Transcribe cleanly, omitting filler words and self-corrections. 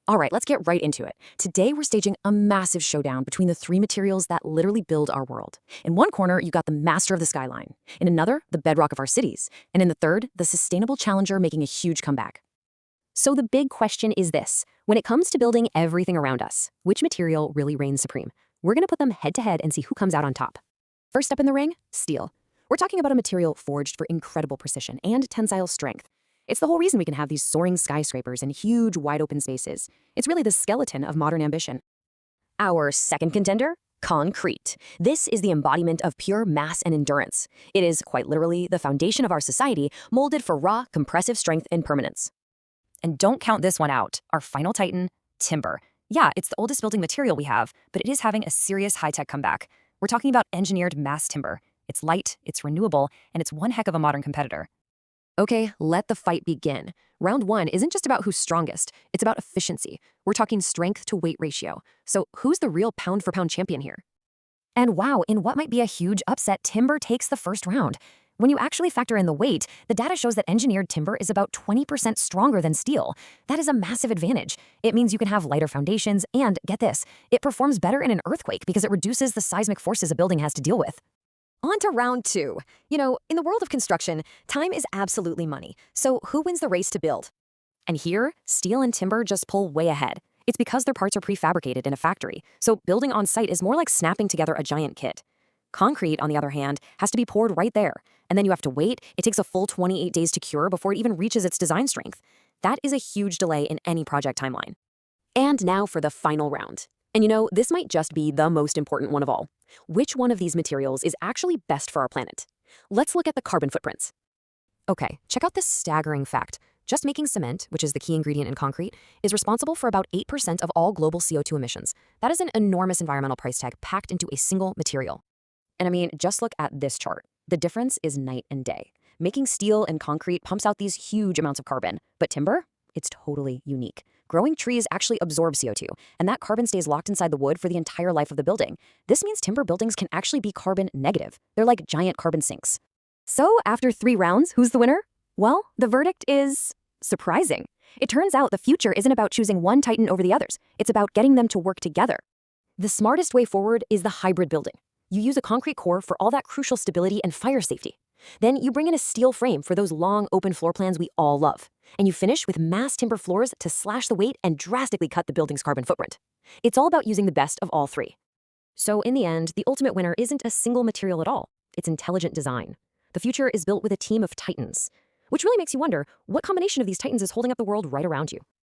All right, let's get right into it. Today, we're staging a massive showdown between the three materials that literally build our world. In one corner, you got the master of the skyline. In another, the bedrock of our cities. And in the third, the sustainable challenger making a huge comeback. So the big question is this. When it comes to building everything around us, which material really reigns supreme? We're going to put them head to head and see who comes out on top. First up in the ring, steel. We're talking about a material forged for incredible precision and tensile strength. It's the whole reason we can have these soaring skyscrapers and huge, wide-open spaces. It's really the skeleton of modern ambition. Our second contender? Concrete. This is the embodiment of pure mass and endurance. It is, quite literally, the foundation of our society, molded for raw, compressive strength and permanence. And don't count this one out. Our final titan, timber. Yeah, it's the oldest building material we have, but it is having a serious high-tech comeback. We're talking about engineered mass timber. It's light, it's renewable, and it's one heck of a modern competitor. Okay, let the fight begin. Round one isn't just about who's strongest, it's about efficiency. We're talking strength to weight ratio. So who's the real pound-for-pound champion here? And wow, in what might be a huge upset, timber takes the first round. When you actually factor in the weight, the data shows that engineered timber is about 20% stronger than steel. That is a massive advantage. It means you can have lighter foundations and, get this, it performs better in an earthquake because it reduces the seismic forces a building has to deal with. On to round two. You know, in the world of construction, time is absolutely money. So who wins the race to build? And here, steel and timber just pull way ahead. It's because their parts are prefabricated in a factory, so building on site is more like snapping together a giant kit. Concrete, on the other hand, has to be poured right there, and then you have to wait. It takes a full 28 days to cure before it even reaches its design strength. That is a huge delay in any project timeline. And now for the final round. And you know, this might just be the most important one of all. Which one of these materials is actually best for our planet? Let's look at the carbon footprints. Okay, check out this staggering fact. Just making cement, which is the key ingredient in concrete, is responsible for about 8% of all global CO2 emissions. That is an enormous environmental price tag packed into a single material. And I mean, just look at this chart. The difference is night and day. Making steel and concrete pumps out these huge amounts of carbon, but timber? It's totally unique. Growing trees actually absorb CO2, and that carbon stays locked inside the wood for the entire life of the building. This means timber buildings can actually be carbon negative. They're like giant carbon sinks. So after 3 rounds, who's the winner? Well, the verdict is surprising. It turns out the future isn't about choosing one titan over the others. It's about getting them to work together. The smartest way forward is the hybrid building. You use a concrete core for all that crucial stability and fire safety. Then you bring in a steel frame for those long, open floor plans we all love. And you finish with mass timber floors to slash the weight and drastically cut the building's carbon footprint. It's all about using the best of all three. So in the end, the ultimate winner isn't a single material at all. It's intelligent design. The future is built with a team of titans. Which really makes you wonder, what combination of these titans is holding up the world right around you?